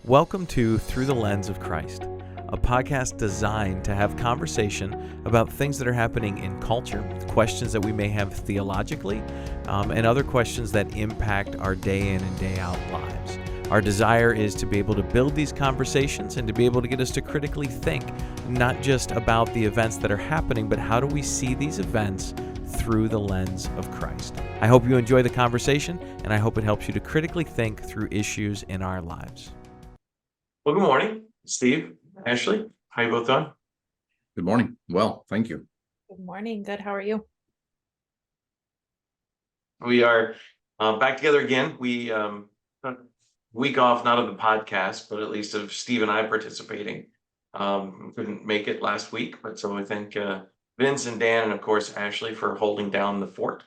Welcome to Through the Lens of Christ, a podcast designed to have conversation about things that are happening in culture, questions that we may have theologically, and other questions that impact our day in and day out lives. Our desire is to be able to build these conversations and to be able to get us to critically think not just about the events that are happening, but how do we see these events through the lens of Christ. I hope you enjoy the conversation, and I hope it helps you to critically think through issues in our lives. Well, good morning, Steve, Ashley. How you both doing? Good morning. Well, thank you. Good morning. Good. How are you? We are back together again. We took a week off, not of the podcast, but at least of Steve and I participating. Couldn't make it last week, but so I thank Vince and Dan, and of course Ashley for holding down the fort.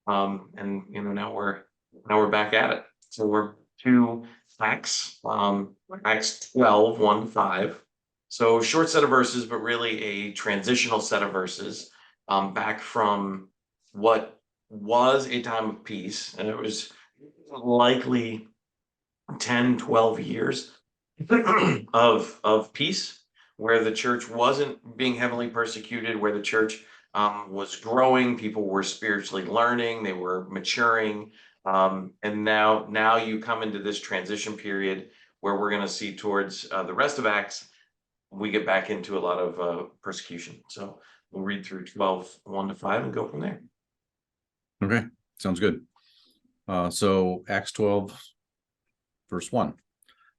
And now we're back at it. So we're to Acts 12, 1-5. So short set of verses, but really a transitional set of verses back from what was a time of peace. And it was likely 10, 12 years of peace, where the church wasn't being heavily persecuted, where the church was growing, people were spiritually learning, they were maturing. And now you come into this transition period where we're going to see towards the rest of Acts, we get back into a lot of persecution. So we'll read through 12, 1-5 and go from there. Okay, sounds good. So Acts 12, verse 1.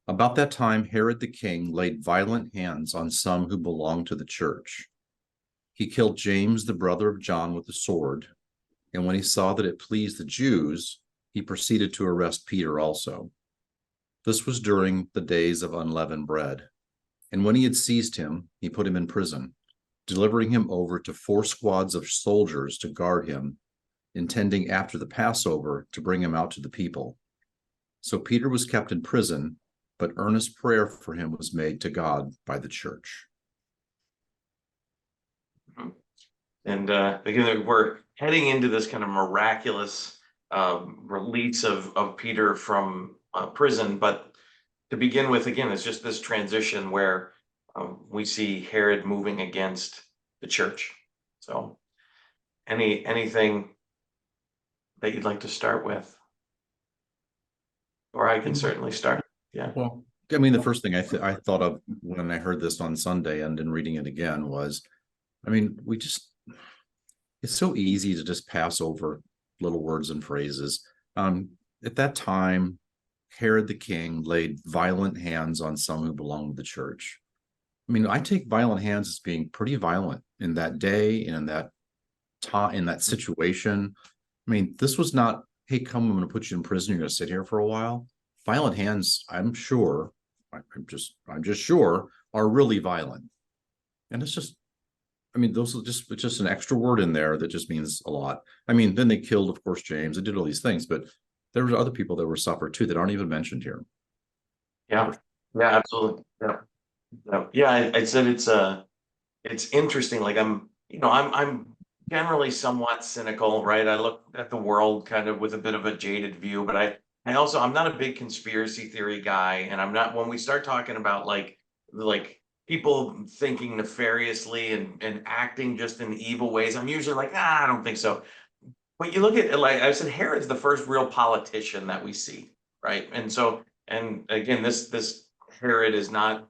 About that time, Herod the king laid violent hands on some who belonged to the church. He killed James, the brother of John, with a sword. And when he saw that it pleased the Jews, he proceeded to arrest Peter also. This was during the days of unleavened bread. And when he had seized him, he put him in prison, delivering him over to 4 squads of soldiers to guard him, intending after the Passover to bring him out to the people. So Peter was kept in prison, but earnest prayer for him was made to God by the church. And again, we're heading into this kind of miraculous release of Peter from prison. But to begin with, again, it's just this transition where we see Herod moving against the church. So anything that you'd like to start with? Or I can certainly start. Yeah. Well, I mean, the first thing I thought of when I heard this on Sunday and in reading it again was, I mean, it's so easy to just pass over little words and phrases. At that time, Herod the king laid violent hands on some who belonged to the church. I mean, I take violent hands as being pretty violent in that day and in that time, in that situation. I mean, this was not, hey, come, I'm going to put you in prison. You're going to sit here for a while. Violent hands, I'm just sure, are really violent. And it's just, I mean, it's just an extra word in there that just means a lot. I mean, then they killed, of course, James. They did all these things, but there were other people that were suffered too that aren't even mentioned here. Yeah, absolutely. Yeah. I said it's interesting. Like I'm generally somewhat cynical, right? I look at the world kind of with a bit of a jaded view, but I'm not a big conspiracy theory guy, and I'm not, when we start talking about like people thinking nefariously and acting just in evil ways, I'm usually like, I don't think so. But you look at, like I said, Herod's the first real politician that we see, right? And again, this Herod is not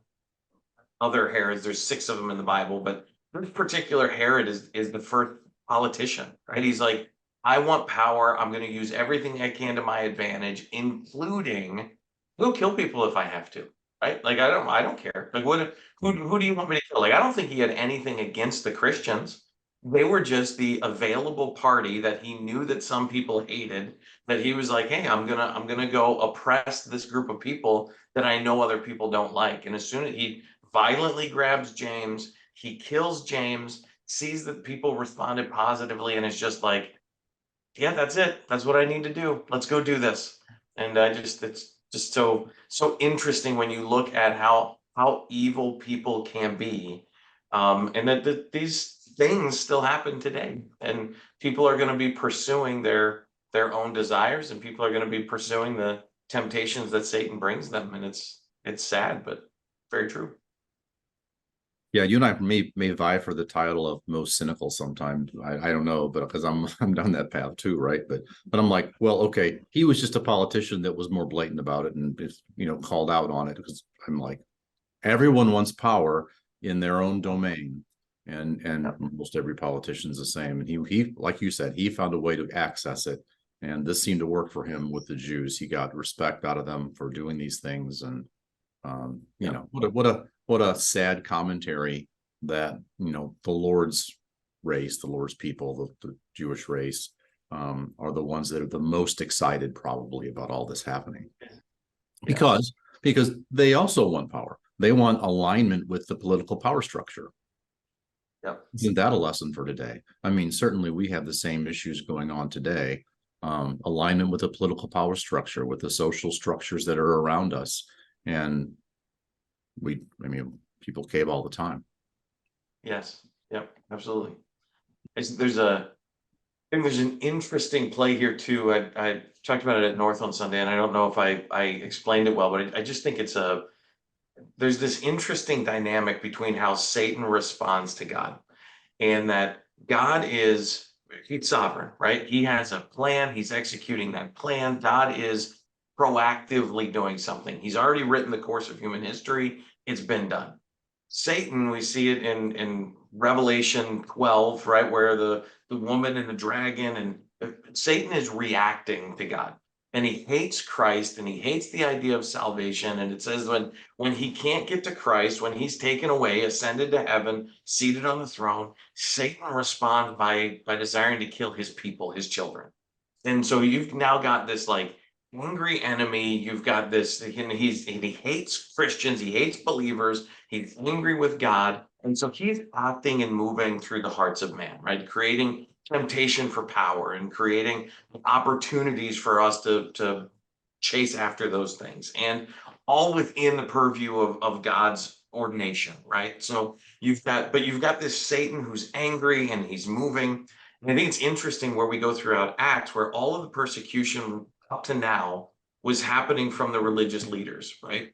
other Herods. There's 6 of them in the Bible, but this particular Herod is the first politician, right? He's like, I want power. I'm going to use everything I can to my advantage, including go kill people if I have to, right? Like I don't care. Like who do you want me to kill? Like I don't think he had anything against the Christians. They were just the available party that he knew that some people hated, that he was like, hey, I'm gonna go oppress this group of people that I know other people don't like. And as soon as he violently grabs James, he kills James, sees that people responded positively, and is just like, yeah, that's it. That's what I need to do. Let's go do this. And it's just so interesting when you look at how evil people can be, and that these things still happen today, and people are going to be pursuing their own desires, and people are going to be pursuing the temptations that Satan brings them, and it's It's sad, but very true. Yeah, you and I may vie for the title of most cynical sometimes. I don't know, but because I'm down that path too, right? But I'm like, well, okay, he was just a politician that was more blatant about it and is, called out on it, because I'm like, everyone wants power in their own domain. And most every politician's the same. And he like you said, he found a way to access it. And this seemed to work for him with the Jews. He got respect out of them for doing these things. And what a sad commentary that the Lord's race, the Lord's people, the Jewish race, are the ones that are the most excited probably about all this happening, because they also want power. They want alignment with the political power structure. Yep. Isn't that a lesson for today? I mean, certainly we have the same issues going on today. Alignment with the political power structure, with the social structures that are around us. And people cave all the time. Yes. Yep. Absolutely. I think there's an interesting play here too. I talked about it at North on Sunday, and I don't know if I explained it well, but I just think there's this interesting dynamic between how Satan responds to God, and that God he's sovereign, right? He has a plan. He's executing that plan. God is proactively doing something. He's already written the course of human history. It's been done. Satan, we see it in Revelation 12, right, where the woman and the dragon, and Satan is reacting to God, and he hates Christ, and he hates the idea of salvation. And it says when he can't get to Christ, when he's taken away, ascended to heaven, seated on the throne, Satan responds by desiring to kill his people, his children. And so you've now got this like angry enemy. You've got this, he hates Christians, he hates believers, he's angry with God. And so he's acting and moving through the hearts of man, right? Creating temptation for power and creating opportunities for us to chase after those things, and all within the purview of God's ordination, right? So you've got this Satan who's angry and he's moving. And I think it's interesting where we go throughout Acts, where all of the persecution up to now was happening from the religious leaders, right?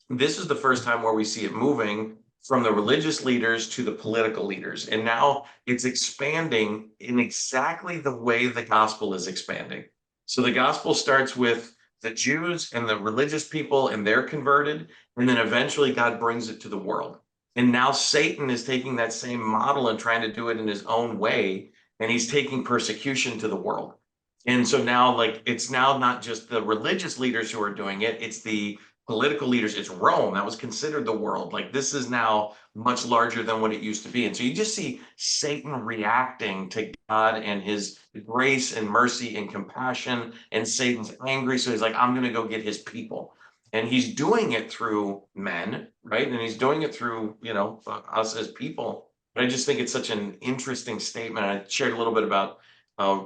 This is the first time where we see it moving from the religious leaders to the political leaders. And now it's expanding in exactly the way the gospel is expanding. So the gospel starts with the Jews and the religious people, and they're converted. And then eventually God brings it to the world. And now Satan is taking that same model and trying to do it in his own way. And he's taking persecution to the world. And so now, like, it's now not just the religious leaders who are doing it, it's the political leaders. It's Rome that was considered the world. Like, this is now much larger than what it used to be. And so you just see Satan reacting to God and his grace and mercy and compassion, and Satan's angry. So he's like, I'm going to go get his people. And he's doing it through men, right? And he's doing it through, us as people. But I just think it's such an interesting statement. I shared a little bit about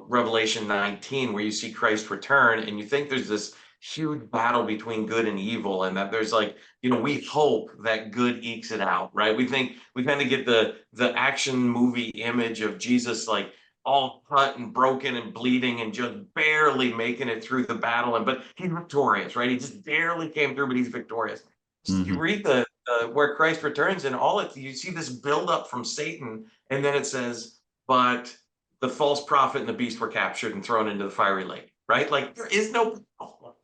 Revelation 19, where you see Christ return, and you think there's this huge battle between good and evil, and that there's like, we hope that good ekes it out, right? We think we kind of get the action movie image of Jesus like all cut and broken and bleeding and just barely making it through the battle, but he's victorious, right? He just barely came through, but he's victorious. Mm-hmm. You read the where Christ returns, and you see this buildup from Satan, and then it says, but the false prophet and the beast were captured and thrown into the fiery lake, right? Like, there is no,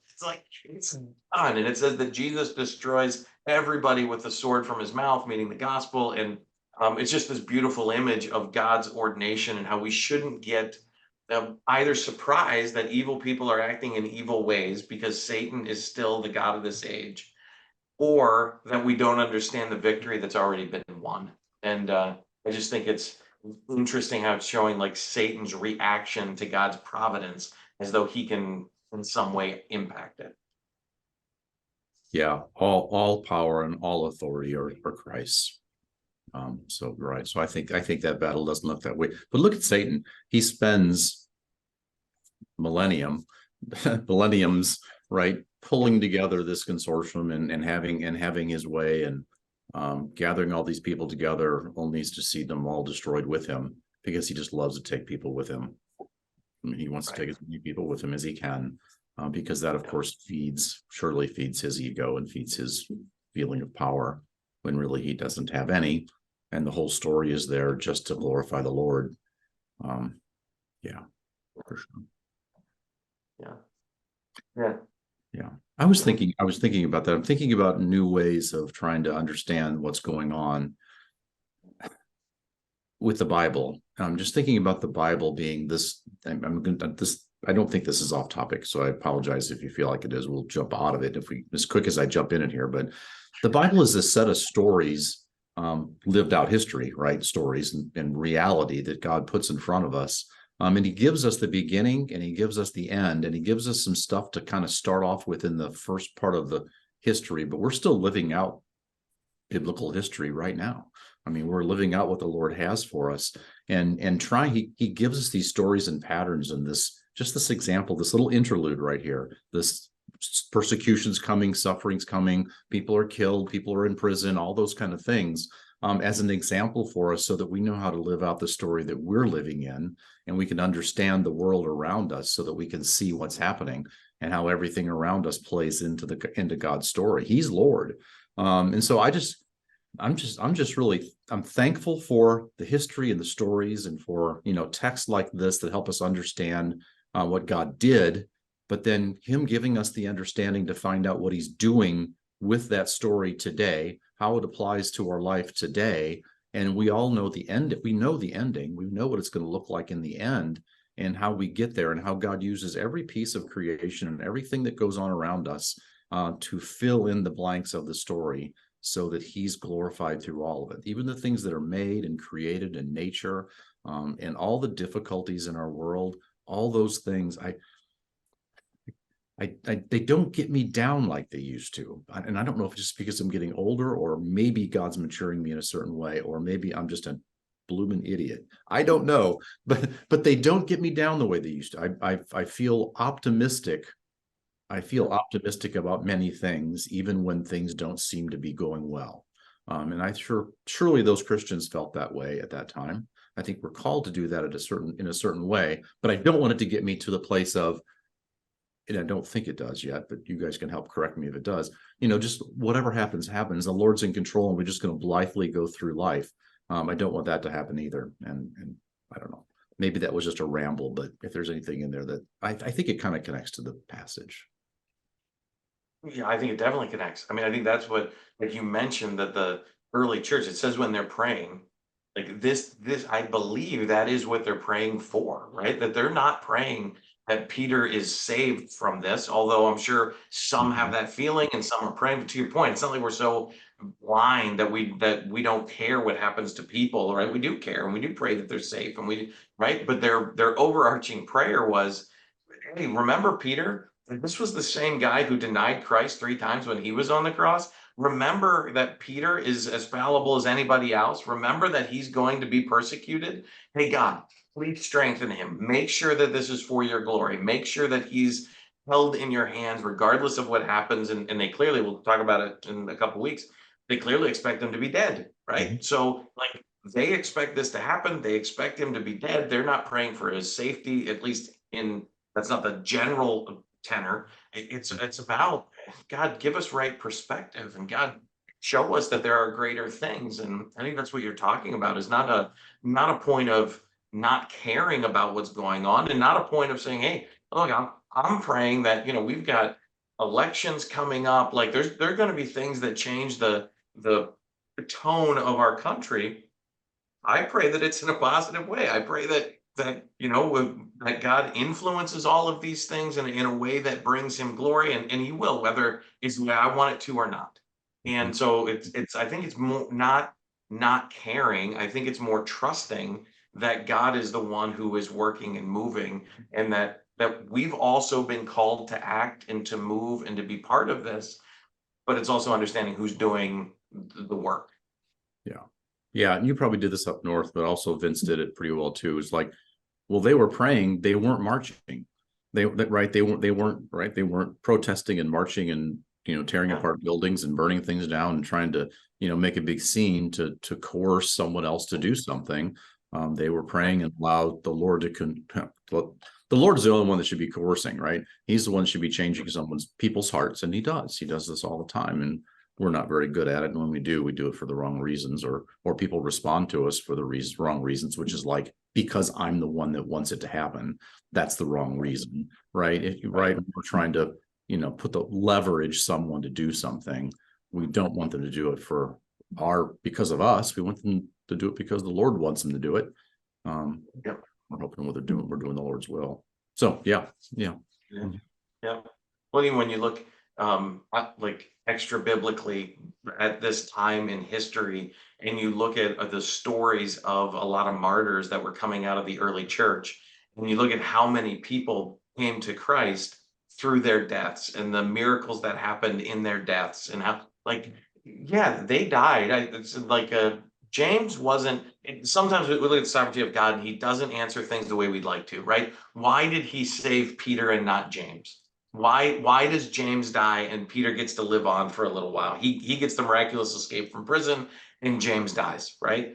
it's like, it's done. And it says that Jesus destroys everybody with the sword from his mouth, meaning the gospel. And it's just this beautiful image of God's ordination, and how we shouldn't get either surprised that evil people are acting in evil ways because Satan is still the God of this age, or that we don't understand the victory that's already been won. And I just think it's interesting how it's showing like Satan's reaction to God's providence, as though he can in some way impact it. Yeah, all power and all authority are Christ's. So right. So I think that battle doesn't look that way. But look at Satan. He spends millenniums, right, pulling together this consortium and having his way, and gathering all these people together, only to see them all destroyed with him, because he just loves to take people with him. I mean, he wants to take as many people with him as he can. because that, of course, surely feeds his ego and feeds his feeling of power when really he doesn't have any. And the whole story is there just to glorify the Lord. Yeah, for sure. Yeah. I was thinking about that. I'm thinking about new ways of trying to understand what's going on with the Bible. I'm just thinking about the Bible being this. I don't think this is off topic, so I apologize if you feel like it is. We'll jump out of it as quick as I jump in here. But the Bible is a set of stories, lived out history, right? Stories and reality that God puts in front of us. And he gives us the beginning and he gives us the end, and he gives us some stuff to kind of start off with in the first part of the history, but we're still living out biblical history right now. I mean, we're living out what the Lord has for us, and he gives us these stories and patterns, and this example, this little interlude right here, this persecution's coming, suffering's coming, people are killed, people are in prison, all those kind of things, as an example for us so that we know how to live out the story that we're living in, and we can understand the world around us so that we can see what's happening and how everything around us plays into God's story. He's Lord. And so I'm thankful for the history and the stories, and for, texts like this that help us understand what God did, but then him giving us the understanding to find out what he's doing with that story today, how it applies to our life today. And we all know the end. We know the ending. We know what it's going to look like in the end, and how we get there, and how God uses every piece of creation and everything that goes on around us to fill in the blanks of the story so that he's glorified through all of it. Even the things that are made and created in nature, and all the difficulties in our world, all those things, they don't get me down like they used to. And I don't know if it's just because I'm getting older, or maybe God's maturing me in a certain way, or maybe I'm just a blooming idiot. I don't know, but they don't get me down the way they used to. I feel optimistic. I feel optimistic about many things, even when things don't seem to be going well. And surely those Christians felt that way at that time. I think we're called to do that in a certain way, but I don't want it to get me to the place of, and I don't think it does yet, but you guys can help correct me if it does. Just whatever happens. The Lord's in control, and we're just going to blithely go through life. I don't want that to happen either. And I don't know, maybe that was just a ramble, but if there's anything in there that I think it kind of connects to the passage. Yeah, I think it definitely connects. I mean, I think that's what, like you mentioned, that the early church, it says when they're praying, like this, I believe that is what they're praying for, right? That they're not praying that Peter is saved from this, although I'm sure some have that feeling and some are praying. But to your point, it's not like we're so blind that we don't care what happens to people, right? We do care, and we do pray that they're safe, and right? But their overarching prayer was, hey, remember Peter? This was the same guy who denied Christ 3 times when he was on the cross. Remember that Peter is as fallible as anybody else. Remember that he's going to be persecuted. Hey, God, please strengthen him. Make sure that this is for your glory. Make sure that he's held in your hands regardless of what happens. And they clearly, we'll talk about it in a couple of weeks, they clearly expect him to be dead, right? Mm-hmm. So like they expect this to happen. They expect him to be dead. They're not praying for his safety, at least that's not the general tenor. It's about, God, give us right perspective, and God, show us that there are greater things. And I think that's what you're talking about, is not a point of not caring about what's going on, and not a point of saying, hey, look, I'm praying that, we've got elections coming up, like there are going to be things that change the tone of our country. I pray that it's in a positive way. I pray that that God influences all of these things in a way that brings him glory, and he will, whether it's the way I want it to or not. And so it's I think it's more not caring. I think it's more trusting that God is the one who is working and moving, and that we've also been called to act and to move and to be part of this, but it's also understanding who's doing the work. Yeah, and you probably did this up north, but also Vince did it pretty well too. It's like, well, they were praying, they weren't marching. They weren't protesting and marching and tearing apart buildings and burning things down and trying to make a big scene to coerce someone else to do something. They were praying and allowed the Lord to the Lord's the only one that should be coercing, right? He's the one that should be changing people's hearts, and he does this all the time, and we're not very good at it. And when we do it for the wrong reasons, or people respond to us for the wrong reasons, which is like, because I'm the one that wants it to happen. That's the wrong reason, right? We're trying to, put the leverage someone to do something. We don't want them to do it because of us. We want them to do it because the Lord wants them to do it. Yep. We're hoping we're doing the Lord's will. So yeah. Yeah. Well, even when you look like extra biblically at this time in history, and you look at the stories of a lot of martyrs that were coming out of the early church, and you look at how many people came to Christ through their deaths and the miracles that happened in their deaths, and how, like, yeah, they died. It's like James wasn't. Sometimes we look at the sovereignty of God, and he doesn't answer things the way we'd like to, right? Why did he save Peter and not James? Why does James die and Peter gets to live on for a little while? He gets the miraculous escape from prison, and James dies, right?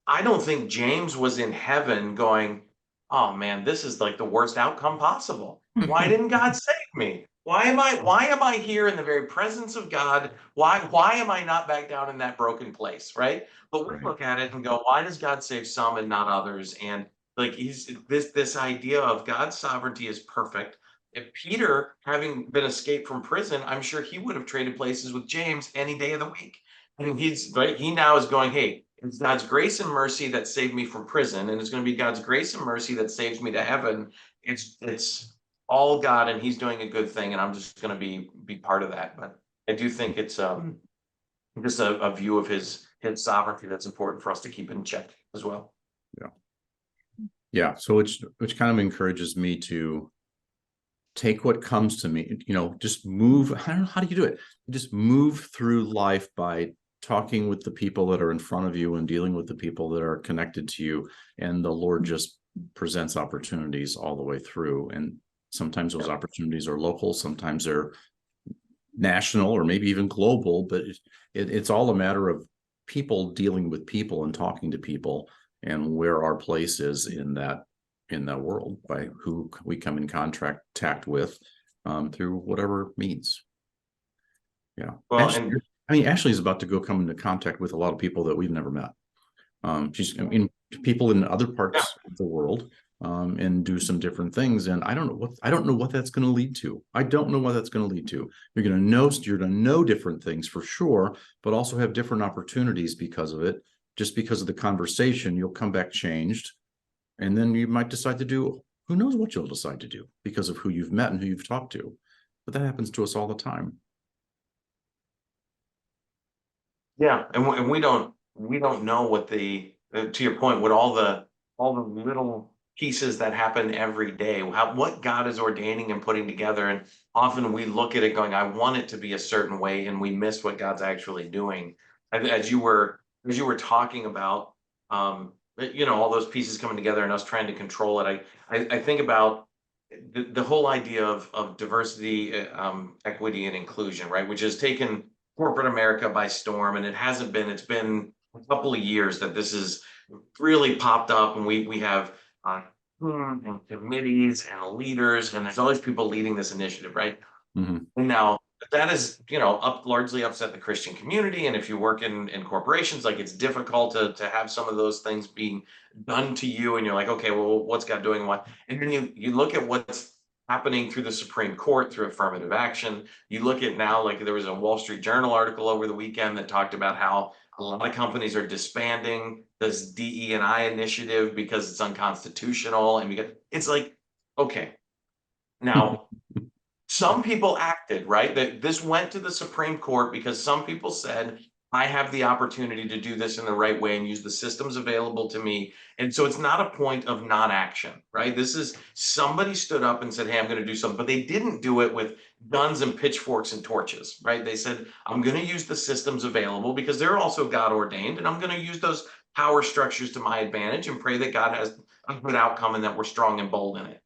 I don't think James was in heaven going, oh man, this is like the worst outcome possible. Why didn't God save me? Why am I here in the very presence of God? Why am I not back down in that broken place, right? But we look at it and go, why does God save some and not others? And like, he's this idea of God's sovereignty is perfect. If Peter, having been escaped from prison, I'm sure he would have traded places with James any day of the week. And he's right. He now is going, hey, it's God's grace and mercy that saved me from prison, and it's going to be God's grace and mercy that saves me to heaven. It's all God, and he's doing a good thing, and I'm just going to be part of that. But I do think it's just a view of his sovereignty that's important for us to keep in check as well. Yeah. So which kind of encourages me to take what comes to me, just move. I don't know, how do you do it? You just move through life by talking with the people that are in front of you and dealing with the people that are connected to you. And the Lord just presents opportunities all the way through. And sometimes those opportunities are local, sometimes they're national, or maybe even global, but it's all a matter of people dealing with people and talking to people, and where our place is in that world, by who we come in contact with through whatever means. Yeah. Well, Ashley's about to come into contact with a lot of people that we've never met. She's people in other parts of the world, and do some different things. And I don't know what that's going to lead to. I don't know what that's going to lead to. You're going to know different things for sure, but also have different opportunities because of it. Just because of the conversation, you'll come back changed. And then you might decide to do, who knows what you'll decide to do because of who you've met and who you've talked to. But that happens to us all the time. Yeah, and we don't know what to your point, what all the little pieces that happen every day, what God is ordaining and putting together. And often we look at it going, I want it to be a certain way, and we miss what God's actually doing. As you were talking about, all those pieces coming together and us trying to control it. I think about the whole idea of diversity, equity, and inclusion, right? Which has taken corporate America by storm, and it's been a couple of years that this has really popped up, and we have and committees and leaders, and there's always people leading this initiative, right? Mm-hmm. And now that is, largely upset the Christian community. And if you work in corporations, like, it's difficult to have some of those things being done to you, and you're like, okay, well, what's God doing? What? And then you look at what's happening through the Supreme Court through affirmative action. You look at now, like, there was a Wall Street Journal article over the weekend that talked about how a lot of companies are disbanding this DE&I initiative because it's unconstitutional, and because it's like, okay, now. Some people acted, right? That this went to the Supreme Court because some people said, I have the opportunity to do this in the right way and use the systems available to me. And so it's not a point of non-action, right? This is somebody stood up and said, hey, I'm going to do something, but they didn't do it with guns and pitchforks and torches, right? They said, I'm going to use the systems available because they're also God ordained, and I'm going to use those power structures to my advantage and pray that God has a good outcome and that we're strong and bold in it.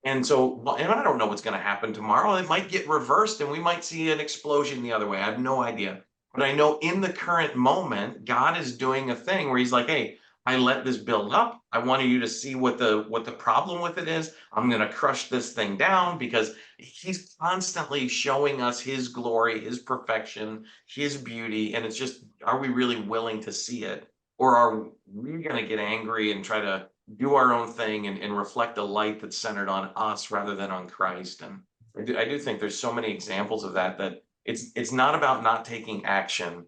And so, and I don't know what's going to happen tomorrow. It might get reversed and we might see an explosion the other way. I have no idea. But I know in the current moment, God is doing a thing where he's like, hey, I let this build up. I wanted you to see what the problem with it is. I'm going to crush this thing down because he's constantly showing us his glory, his perfection, his beauty. And it's just, are we really willing to see it? Or are we going to get angry and try to do our own thing and reflect a light that's centered on us rather than on Christ? And I do think there's so many examples of that it's not about not taking action.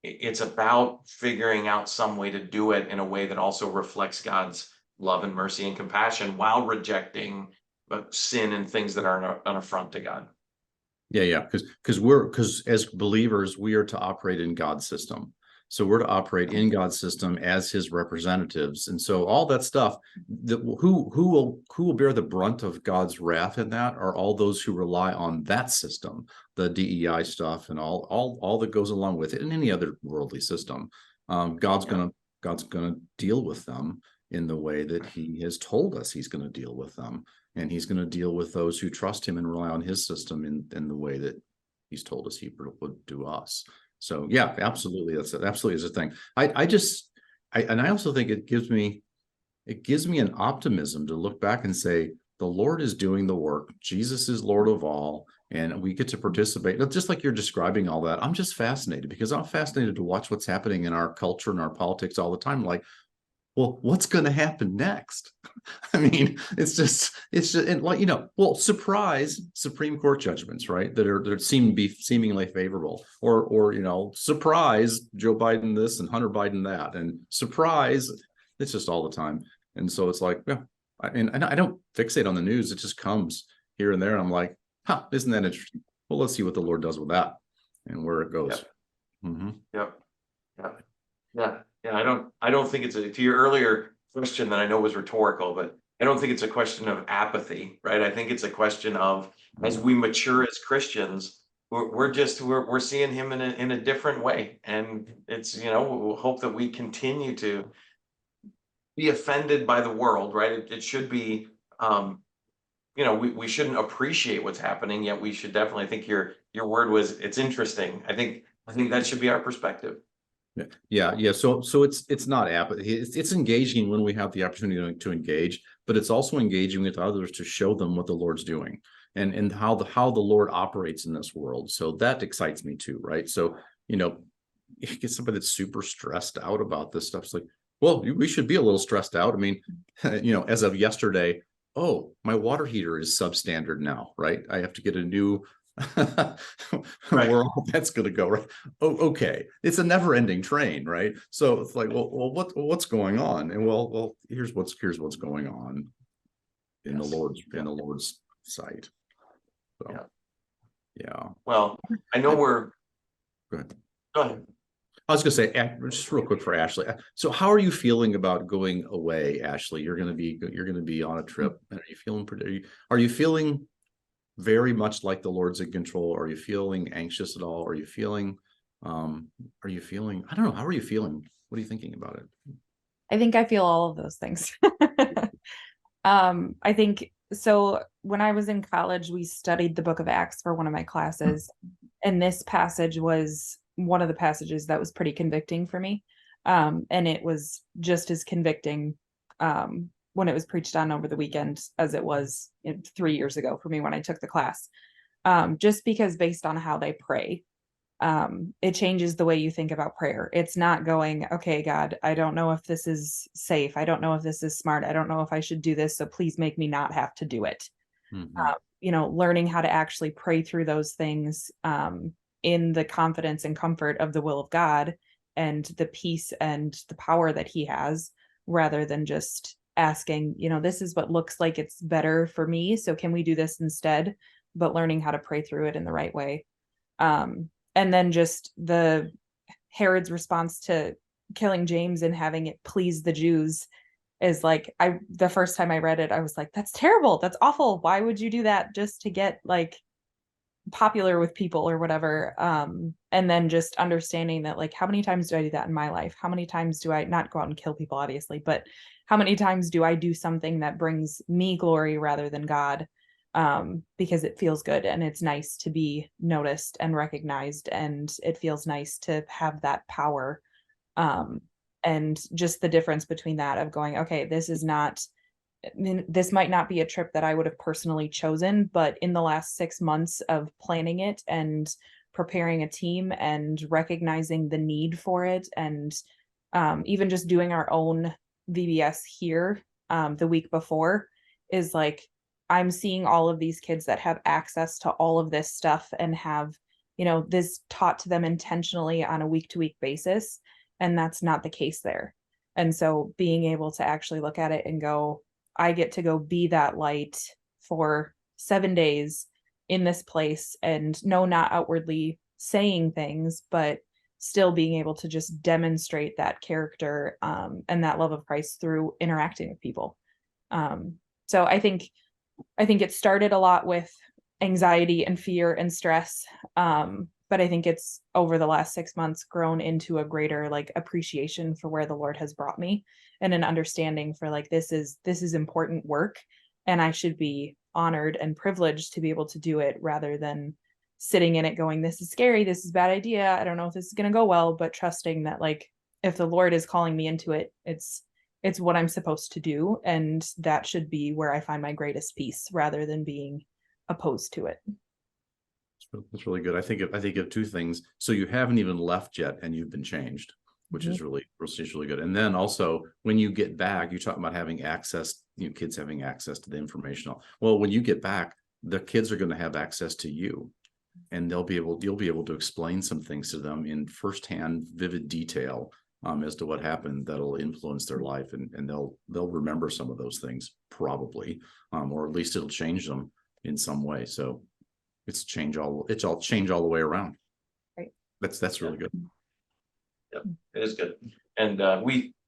It's about figuring out some way to do it in a way that also reflects God's love and mercy and compassion while rejecting sin and things that are an affront to God. Yeah. Because as believers, we are to operate in God's system. So we're to operate in God's system as his representatives. And so all that stuff, who will bear the brunt of God's wrath in that are all those who rely on that system, the DEI stuff and all that goes along with it, and any other worldly system. God's gonna deal with them in the way that he has told us he's going to deal with them. And he's going to deal with those who trust him and rely on his system in the way that he's told us he would do us. So yeah, absolutely. That's absolutely is a thing. I also think it gives me an optimism to look back and say, the Lord is doing the work. Jesus is Lord of all, and we get to participate. Just like you're describing all that, I'm just fascinated because I'm fascinated to watch what's happening in our culture and our politics all the time. Like, well, what's going to happen next? I mean, it's just and like, surprise Supreme Court judgments, right? That seem to be seemingly favorable, or surprise Joe Biden this and Hunter Biden that, and surprise, it's just all the time. And so it's like, yeah, and I don't fixate on the news. It just comes here and there. And I'm like, isn't that interesting? Well, let's see what the Lord does with that and where it goes. Yep. Mm-hmm. Yeah. I don't think it's to your earlier question that I know was rhetorical, but I don't think it's a question of apathy, right? I think it's a question of, as we mature as Christians, we're seeing him in a different way. And it's, we'll hope that we continue to be offended by the world, right? It should be, we shouldn't appreciate what's happening, yet we should definitely, I think your word was, it's interesting. I think that should be our perspective. Yeah. So it's not apathy. It's engaging when we have the opportunity to engage, but it's also engaging with others to show them what the Lord's doing and how the Lord operates in this world. So that excites me too, right? So you get somebody that's super stressed out about this stuff. It's like, well, we should be a little stressed out. I mean, as of yesterday, oh, my water heater is substandard now, right? I have to get a new. Right. Where all that's going to go, right? Oh, okay. It's a never-ending train, right? So it's like, well, what's going on? And well, here's what's going on in the Lord's sight. So, yeah. Well, I know Go ahead. Go ahead. I was going to say, just real quick for Ashley. So, how are you feeling about going away, Ashley? You're going to be on a trip. Are you feeling very much like the Lord's in control? Are you feeling anxious at all? Are you feeling, I don't know. How are you feeling? What are you thinking about it? I think I feel all of those things. I think so. When I was in college, we studied the book of Acts for one of my classes. And this passage was one of the passages that was pretty convicting for me. And it was just as convicting, when it was preached on over the weekend as it was 3 years ago for me when I took the class. Just because based on how they pray, it changes the way you think about prayer. It's not going, okay, God, I don't know if this is safe. I don't know if this is smart. I don't know if I should do this. So please make me not have to do it. Mm-hmm. Learning how to actually pray through those things in the confidence and comfort of the will of God and the peace and the power that he has, rather than just asking, this is what looks like it's better for me, so can we do this instead? But learning how to pray through it in the right way. And then just the Herod's response to killing James and having it please the Jews is like, the first time I read it, I was like, that's terrible. That's awful. Why would you do that just to get like popular with people or whatever? And then just understanding that, like, how many times do I do that in my life? How many times do I not go out and kill people, obviously, but how many times do I do something that brings me glory rather than God? Because it feels good and it's nice to be noticed and recognized, and it feels nice to have that power. And And just the difference between that of going, okay, this is not, I mean, this might not be a trip that I would have personally chosen, but in the last 6 months of planning it and preparing a team and recognizing the need for it, and even just doing our own VBS here the week before, is like, I'm seeing all of these kids that have access to all of this stuff and have, you know, this taught to them intentionally on a week to week basis. And that's not the case there. And so being able to actually look at it and go, I get to go be that light for 7 days in this place, and no, not outwardly saying things, but still being able to just demonstrate that character and that love of Christ through interacting with people. So I think it started a lot with anxiety and fear and stress. But I think it's over the last 6 months grown into a greater like appreciation for where the Lord has brought me, and an understanding for like, this is important work, and I should be honored and privileged to be able to do it, rather than sitting in it going, this is scary, this is a bad idea, I don't know if this is going to go well, but trusting that like, if the Lord is calling me into it, it's what I'm supposed to do, and that should be where I find my greatest peace, rather than being opposed to it. That's really good. I think of two things. So you haven't even left yet and you've been changed, which is really good. And then also when you get back, you talk about having access, you know, kids having access to the information. Well, when you get back, the kids are going to have access to you, and you'll be able to explain some things to them in firsthand, vivid detail as to what happened that'll influence their life, and they'll remember some of those things probably, or at least it'll change them in some way. So it's all change all the way around. Right. That's really good. Yep, it is good. And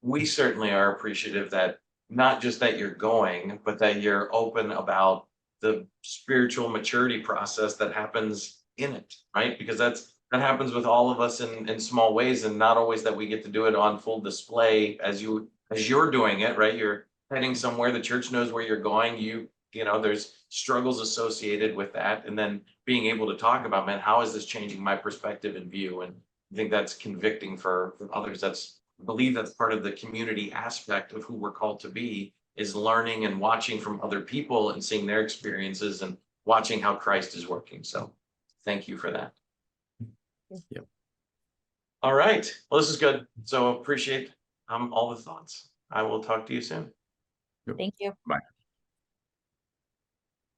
we certainly are appreciative that not just that you're going, but that you're open about the spiritual maturity process that happens in it, right? Because that happens with all of us in small ways, and not always that we get to do it on full display as you're doing it, right? You're heading somewhere, the church knows where you're going, you know, there's struggles associated with that. And then being able to talk about, man, how is this changing my perspective and view? And I think that's convicting for others. I believe that's part of the community aspect of who we're called to be, is learning and watching from other people and seeing their experiences and watching how Christ is working. So thank you for that. Yep. All right. Well, this is good. So appreciate all the thoughts. I will talk to you soon. Thank you. Bye.